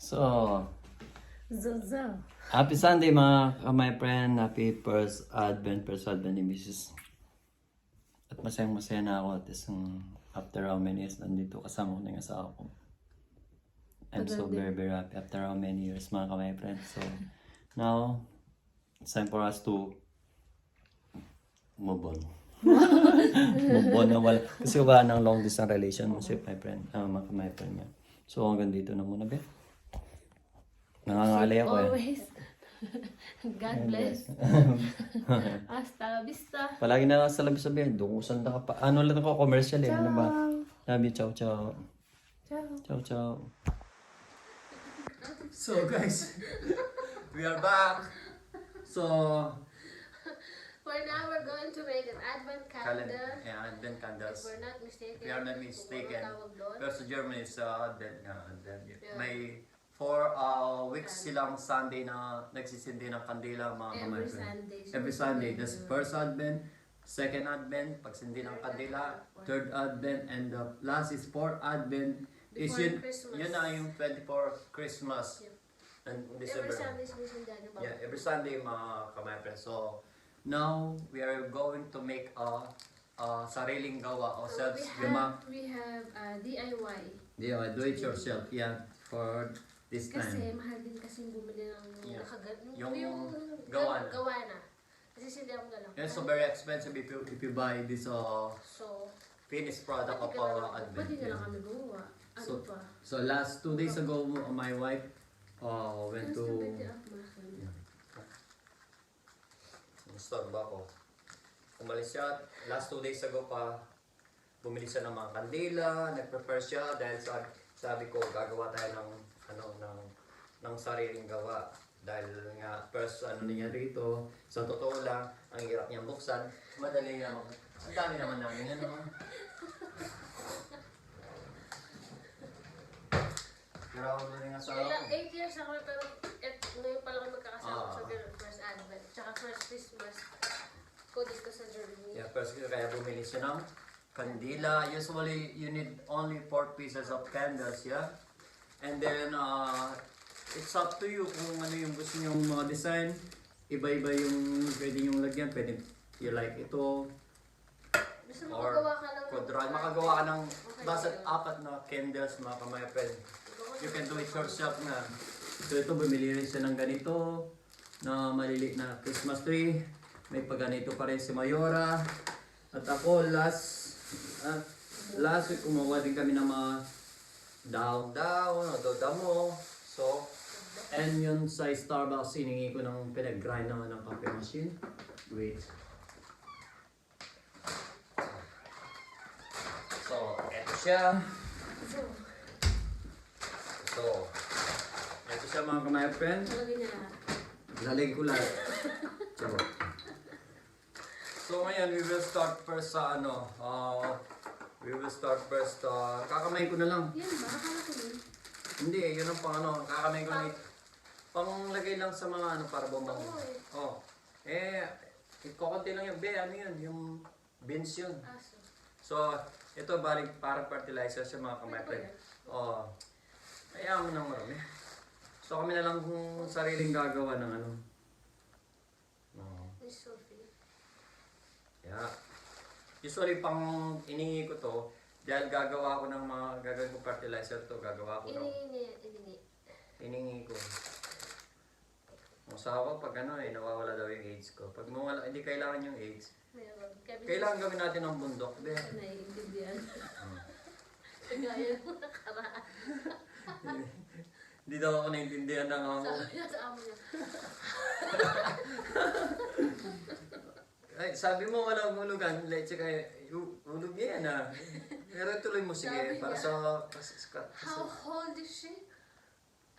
So, Zozo. happy Sunday my friend. Happy first Advent ni Mrs. At masayang-masaya na ako at isang after how many years nandito kasama ko na yung asawa ko. I'm so very very happy after how many years mga my friend. So, now, it's time for us to move on. Move on na wala. Kasi wala nang long distance relationship my friend. My friend niya. So, hanggang dito na muna, be. Nangangalay ako eh. Always. God bless. Hasta la vista. Palagi na sa labis sabihin, dukusan na ka pa. Ano lang ako, commercial eh. Ano ba? Love you, ciao, ciao. Ciao. Ciao, ciao. So guys, we are back. So For now, we're going to make an Advent calendar. yeah, Advent candles. If we're not mistaken. If we are not mistaken, Kung ano tawag doon. pero sa Germany is Advent. May 4 weeks silang Sunday na nagsisindi ng kandila mga Every kamay. Sunday. Every Sunday. That's first Advent, second Advent, pagsindi ng kandila, third Advent, and the last is fourth Advent. Is Before yun, Christmas. yun na yung 24 Christmas. And December. Every Sunday is mission dyan. Yeah, every Sunday mga kamay friends. So, now we are going to make a sariling gawa o selbstgemacht. We have DIY. Yeah, do it yourself. Yeah, for this Kasi time. mahal din kasi bumili ng Yeah. yung gawa na. gawa na. Kasi sila mo na lang. It's so very expensive if you buy this So, finished product of Advent. pwede na lang Yeah. kami gumawa. Ano So, pa? so last 2 days ago, my wife went to. Store ba ako? Umalis siya. Last 2 days ago pa, bumili siya ng mga kandila, nag-prepare siya dahil sabi ko gagawa tayo ng sariling gawa. Dahil nga first niya rito, sa totoo lang, ang hirap niyang buksan. Madali naman. Ang dami naman namin Pero ako din nga sa Ilang 8 years ako pero ngayon pa lang kami magkakasama sa first Advent. Tsaka first Christmas ko dito sa Germany. Yeah, first kaya bumili siya ng kandila. Usually, you need only 4 pieces of candles, yeah? And then, it's up to you kung ano yung gusto niyong mga design. Iba-iba yung pwede niyong lagyan. Pwede you like ito. Gusto Or makagawa ka ng quadrat. Makagawa ka ng basta 4 na candles, mga kamay friend. You can do it yourself na. So ito, bumili rin siya ng ganito na maliliit na Christmas tree. May pagganito pa rin si Mayora. At ako, last week, kumuha din kami ng mga daon-daon o damo. So, and yun sa Starbucks, hiningi ko ng pinag-grind naman ng coffee machine. Wait. So, eto siya. So, ito siya mga kamay friend. Lagay niya lahat. Lalagay ko lahat. So ngayon, we will start first sa kakamay ko na lang. Yan ba? Akala ko yun. Hindi, yun ang kakamay ko na panglagay lang sa mga para bumang. Oo Ikokonti lang yung yun, yung beans yun. Aso. So, ito balik para fertilizer sa mga kamay friend. Kaya mo nang marami. So kami na lang kung sariling gagawa ng Miss Sophie. Yeah. Usually pang iningi ko to, dahil gagawa ko ng gagawin ko fertilizer to, gagawa ko ng iningi ko. Masawa pag nawawala daw yung AIDS ko. Pag mawala, hindi kailangan yung AIDS. Kailangan gawin natin ng bundok, be. Naiintindihan. Kagaya ng nakaraan. Hindi daw ako naintindihan ng amo. Sa amo niya. Ay, sabi mo walang hulugan, leche kaya hulog niya yan Pero tuloy mo sige, para sa... How old is she?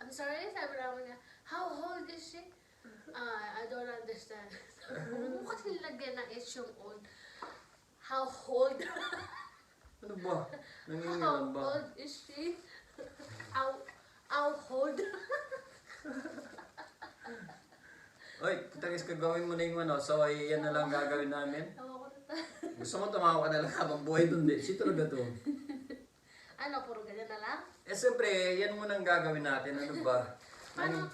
I'm sorry, sabi naman niya, how old is she? I don't understand. Huwag mo kasi nilagyan ng age yung old. How old? Ano ba? How Nangingilan ba? old is she? How old? Oy, tagis ka gawin mo na yung so yan na lang gagawin namin. Tawa ko na tayo. Gusto mo tumawa ka na lang habang buhay dun, di? Si talaga to. Ano, puro ganyan na lang? Eh, siyempre, yan muna ang gagawin natin. Ano ba? Paano?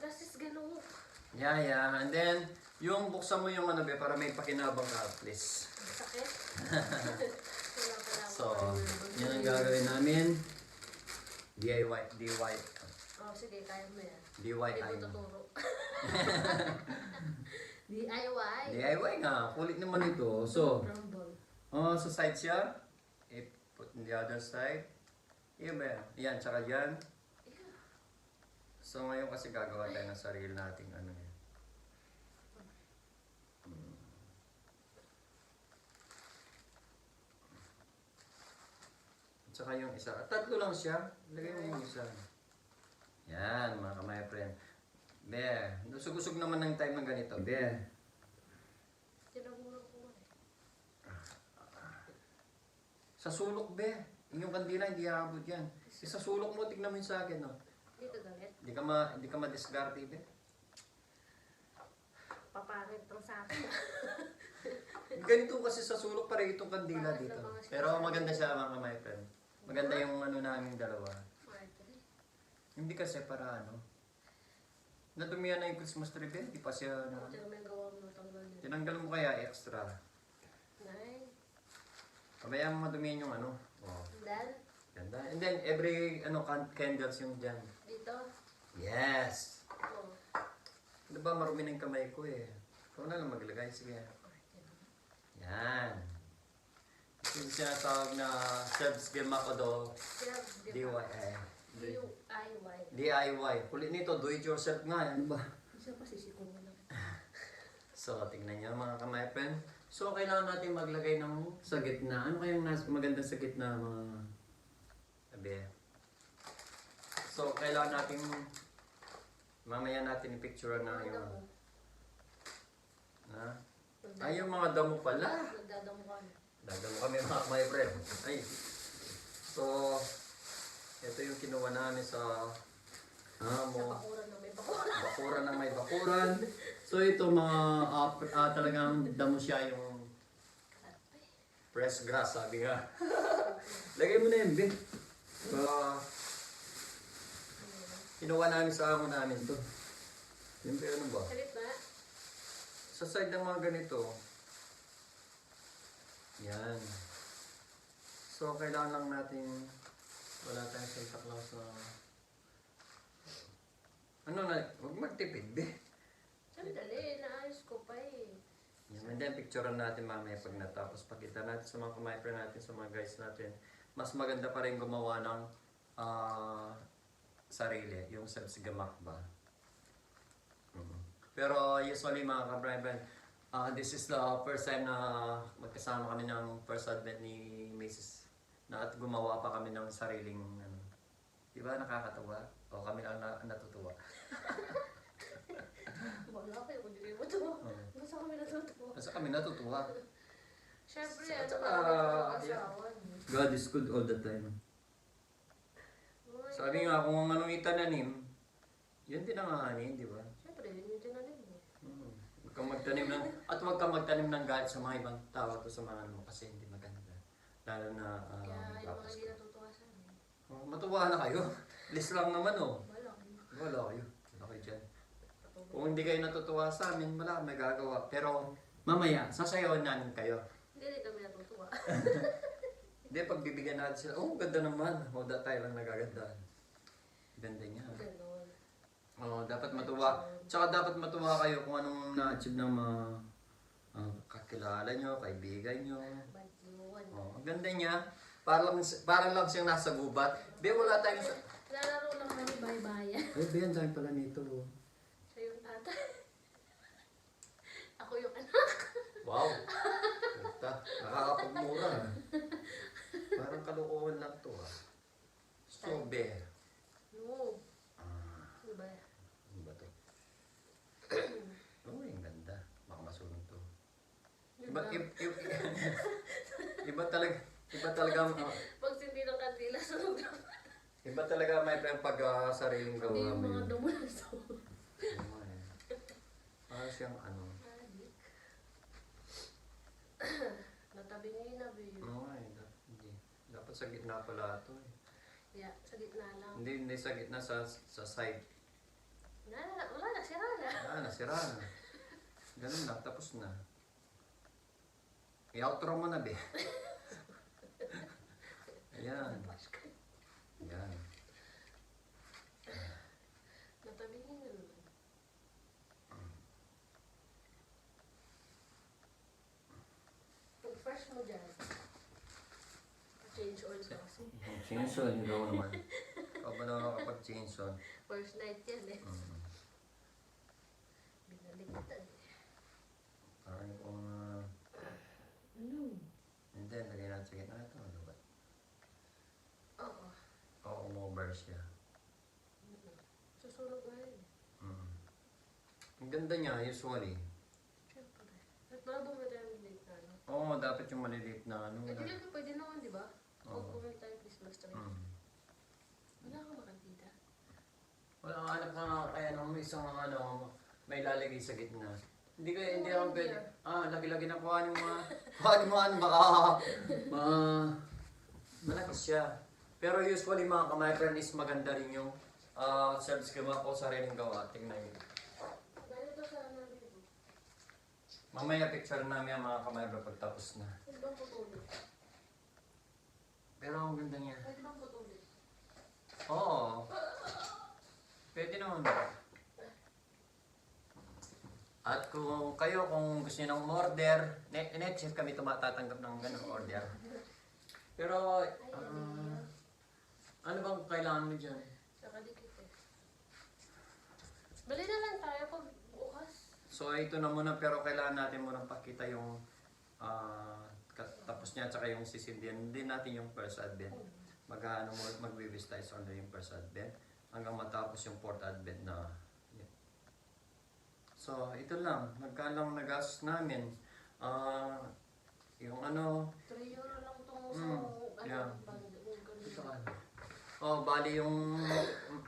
Das is gano'n. Yeah. And then, yung buksan mo yung ano, be, para may pakinabang ka, please. Sakit? Wala pala ako. So, yan ang gagawin namin. DIY. Oh, sige, kaya mo yan. DIY. Hindi mo tuturo. DIY. DIY nga. Kulit naman ito. So, Rumble. sa side siya. Put on the other side. Yan ba? Yan, tsaka yan. So, ngayon kasi gagawa tayo ng sarili nating ano yan. Tsaka yung isa. Tatlo lang siya. Lagay mo yung isa. Yan, mga kamay friend. Be, nusog-usog naman ng time ng ganito. Be. Tinaguro ko eh. Sa sulok, be. Yung kandila, hindi aabot yan. Sa sulok mo, tignan mo yung sa akin, no? Hindi ka galit. Di ka ma-discarte, be. Paparit lang sa akin. Ganito kasi sa sulok, pare itong kandila dito. Pero maganda siya, mga kamay friend. Maganda yung ano namin dalawa. Hindi kasi para ano. Nadumihan na yung Christmas tree, be. Di pa siya na. Ito naman gawa mo tanggal niya. Tinanggal mo kaya extra. Nay. Pabayaan mo madumihan yung ano. Oh. Dan. Ganda. And then every candles yung dyan. Dito. Yes! Oh. Di ba marumi ng kamay ko eh. Ikaw na lang maglagay. Sige. Yan. Ito yung sinatawag na selbstgemacht o DIY. DIY. DIY. Kulit nito, do it yourself nga. Ano ba? Isa pa sisikong mo lang. So, tingnan nyo mga kamay friend. So, kailangan natin maglagay ng sa gitna. Ano kayong maganda sa gitna mga sabi? So, kailangan natin mamaya natin i-picture na yung yung mga damo pala. Nagdadamo ka na. Dadamo kami mga my friend. Ay. So, ito yung kinuha namin sa Sa bakuran na may bakuran. bakuran na may bakuran. So, ito mga talagang damo siya yung fresh grass, sabi nga. Lagay mo na yun, Bin. So, kinuha namin sa amo namin to. Yung ano ba? Salit na. Sa side ng mga ganito, yan. So, kailangan lang natin, wala tayong Santa Claus na, huwag magtipid, be. Sandali, naayos ko pa eh. Yan, and then picturean natin mamaya pag natapos. Pakita natin sa mga kumipre natin, sa mga guys natin. Mas maganda pa rin gumawa ng sarili, yung selbstgemacht ba. Pero usually mga ka-Brian, this is the first time na magkasama kami ng first advent ni Mrs. Na at gumawa pa kami ng sariling ano. Di ba nakakatawa? O kami lang natutuwa. Wala kayo kung hindi mo ito. Basta kami natutuwa. Kasi kami natutuwa. Siyempre, At ano saka, ba asawa niyo? God is good all the time. Sabi nga, kung anong itananim, yun din ang aanin, di ba? Siyempre, yun yung tinanim mo. Huwag kang magtanim ng, at huwag kang magtanim ng galit sa mga ibang tao to sa mga ano kasi hindi maganda. Lalo na Kaya yung mga tapos hindi natutuwa sa amin. matuwa na kayo. List lang naman oh. Wala. Wala kayo. Wala kayo dyan. Kung hindi kayo natutuwa sa amin, wala kang magagawa. Pero mamaya, sasayawan namin kayo. Hindi kami natutuwa. Hindi, pagbibigyan natin sila, oh, ganda naman. O, tayo lang nagagandaan. Ganda niya. Ganon. Oh, dapat matuwa. Tsaka dapat matuwa kayo kung anong na-achieve ng mga kakilala nyo, kaibigan nyo. Bad yun. Oh, ang ganda niya. Para lang siyang nasa gubat. Be, wala tayong sa... Lalaro lang kami bye-bye. Ay, be, ang dami pala nito. Siya yung tatay. Ako yung anak. Wow. Ganda. Nakakapagmura. Parang kalokohan lang to ah. So, be. No. Ano ba? Ano ba to? Oh, ang ganda. Baka masunog to. Iba talaga, Pag sindi ng kandila, sunog lang. iba talaga may pag sariling Hindi gawa yung mo mga yun. damo na so. Para siyang ano. Natabi niya yung nabi yun. Hindi. Dapat sa gitna pala ito eh. Yeah, sa gitna lang. Hindi sa gitna, sa side. Wala na, sira na. Nasira na. Ganun na, tapos na. I-outro mo na, be. Ayan. Ayan. Natabingin na naman. Pag fresh mo dyan, change oil ka kasi. Chainsaw, hindi ako naman. Ikaw ba naman nakapag-chainsaw? First night yan eh. Binaligtan eh. Parang kung... And then, lagay natin sa gitna ito. Ano ba? Oo. Oo, umover siya. Susunog na yun. Ang ganda niya, usually. Siyempre. At malabong na tayo maliliit na ano. Oo, dapat yung maliliit na ano. Eh, di lang pwede naman, di ba? Oo. Kung bumili tayo Christmas tree. Wala kang makakita. Wala nga anak na kaya nung isang ano, may lalagay sa gitna. Hindi ako pwede. Lagi-lagi na kuhanin mo ano, baka malakis siya. Pero usually mga kamay friend is maganda rin yung selbstgemacht ko sariling gawa. Tingnan nyo. Ganito sa namin ito. Mamaya picture namin ang mga kamay friend pagtapos na. Pwede bang putulin? Pero ang ganda niya. Pwede bang putulin? Oo. Pwede naman. At kung gusto niyo ng order, next year kami tumatatanggap ng ganung order. Pero, ano bang kailangan mo dyan? Nakadikit eh. Bali na lang tayo pag bukas. So, ito na muna, pero kailangan natin muna pakita yung tapos niya, tsaka yung sisindihan. Hindi natin yung first advent. Mag-revise tayo sa yung first advent hanggang matapos yung fourth advent na. Yeah. So, ito lang. Magkano nagastos namin. Yung ano, 3 euro lang itong yeah. bundle. Bali yung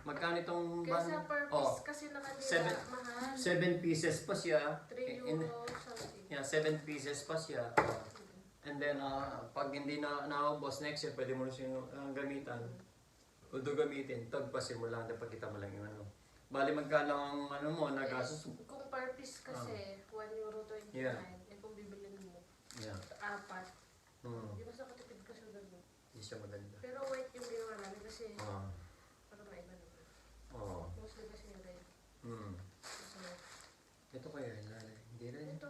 magkano itong Kesa per piece kasi nakanila mahal. 7 pieces pa siya. 3 euro something. Yeah, 7 pieces pa siya. And then, pag hindi na naubos next year, pwede mo na siyang gamitan. Kung gamitin, tagpasin mo lang, napagkita mo lang yung ano. Bali magkano ang ano mo, nagastos. Kung per piece kasi, 1 euro 29. Yeah. Eh kung bibilin mo, Yeah. 4. Di ba sa katipid ka siya ganun? Hindi siya maganda. Pero white yung ginawa namin kasi para maiba naman. Oo. Mostly kasi yung red. So, Ito kaya ilalagay. Hindi rin. ito,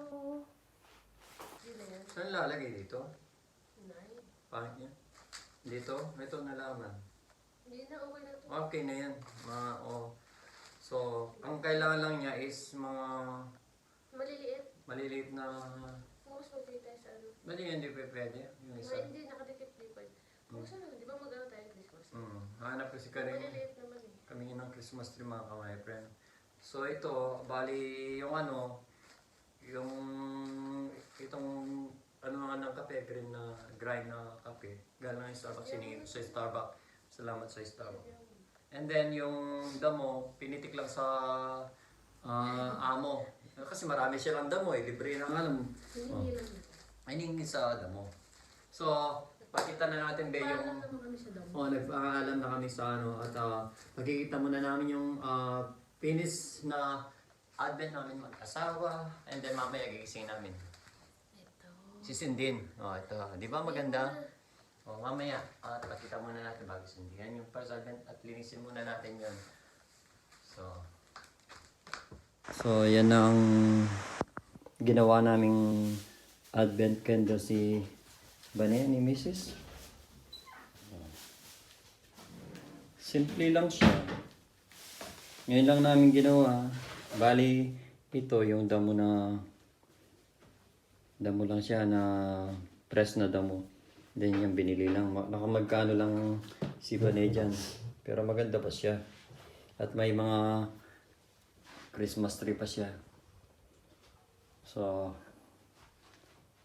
yun na yan. Saan lalagay dito? 9. Pangit niya. Dito? Ito nalaman. Hindi na, okay na to. Okay na yan. So, ang kailangan lang niya is mga Maliliit. maliliit na... Kung mas magpili tayo sa ano. Bali hindi pa pwede. Yung isa. Hindi, nakadikit di pa. Kung saan naman, di ba mag-ano tayo Christmas? Hanap kasi ka rin. Maliliit naman eh. Kami ng Christmas tree mga kamay friend. So ito, bali yung ano, yung itong ano nga ng kape, green na grind na kape. Galing sa Starbucks, siningin sa Starbucks. Salamat sa Starbucks. And then yung damo, pinitik lang sa amo. Kasi marami silang damo eh, libre na nga lang. Hindi lang. Hiningi sa damo. So, pakita na natin ba yung... Paalam naman kami sa damo. Nag-aalam na kami sa ano at makikita muna namin yung finish na advent namin mag-asawa and then mamaya gigising namin. Ito. Sisindin. Ito. Di ba maganda? Mamaya pakita muna natin bago sindihan yung first advent at linisin muna natin yun. So, yan ang ginawa naming advent candle si Banaya ni Mrs. Simple lang siya. Ngayon lang namin ginawa. Bali, ito yung damo lang siya na press na damo. Then yung binili lang. Nakamagkano lang si Banay dyan. Pero maganda pa siya. At may mga Christmas tree pa siya. So,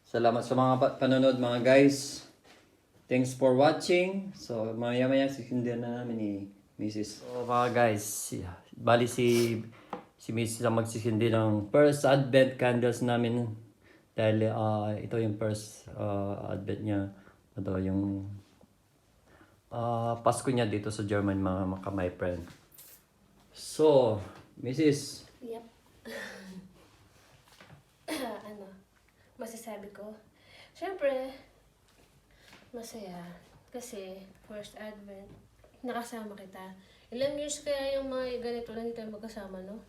salamat sa mga panonood mga guys. Thanks for watching. So, maya-maya sisindihan na namin ni Mrs. So, mga guys, bali si Mrs. ang magsisindi ng first advent candles namin. Dahil ito yung first advent niya. Ito yung Pasko niya dito sa German, mga my friend. So, Mrs. Yep. Ano, masasabi ko? Siyempre, masaya. Kasi, first Advent, nakasama kita. Ilang years kaya yung mga ganito lang tayo magkasama, no?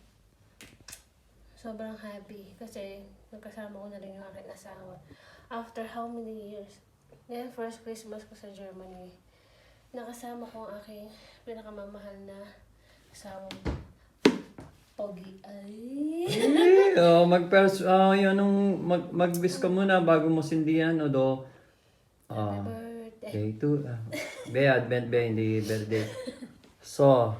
Sobrang happy. Kasi, nagkasama ko na rin yung aking asawa. After how many years? Ngayon, first Christmas ko sa Germany. Nakasama ko ang aking pinakamamahal na asawa. Pogi. Ay! Mag-wish ka muna bago mo sindihan, o do. Happy birthday. Day 2. Be, Advent be, hindi birthday. So,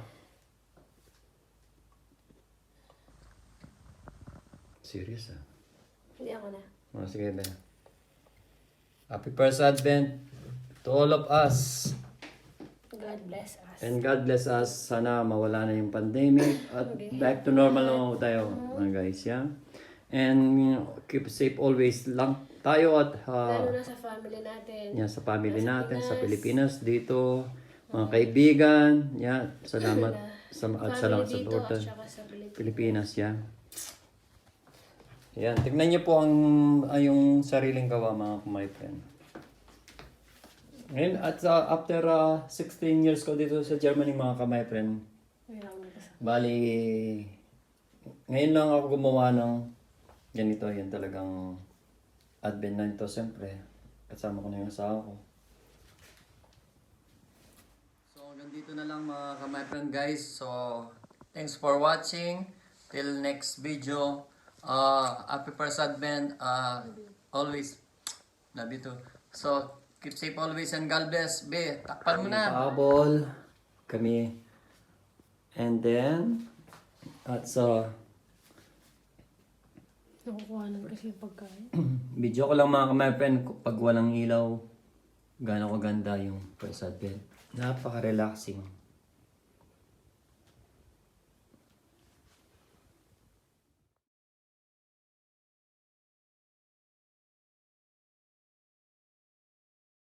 serious Hindi ako na. Sige, be. Happy first Advent to all of us. God bless us. And God bless us. Sana mawala na yung pandemic at back to normal na tayo, mga guys, yeah? And keep safe always lang tayo at Lalo na sa family natin. yeah, sa family natin, sa Pilipinas, dito, mga kaibigan, yeah, salamat at salamat sa dito suporta. at saka sa Pilipinas. Pilipinas, yeah. Yan, tignan niyo po yung sariling gawa, mga my friend. Ngayon, at after 16 years ko dito sa Germany, mga my friend, bali, ngayon lang ako gumawa ng ganito, yan talagang Advent na ito, siyempre. Kasama ko na yung asawa ko. So, hanggang dito na lang mga my friend, guys. So, thanks for watching. Till next video. Happy first Advent. Always. Love you too. So, keep safe always and God bless. Be, takpan mo na. Paabol kami. And then, at so, Nakukuhanan kasi yung pagkain. video ko lang mga my friend, pag walang ilaw, gano'n kaganda yung first Advent. Napaka-relaxing.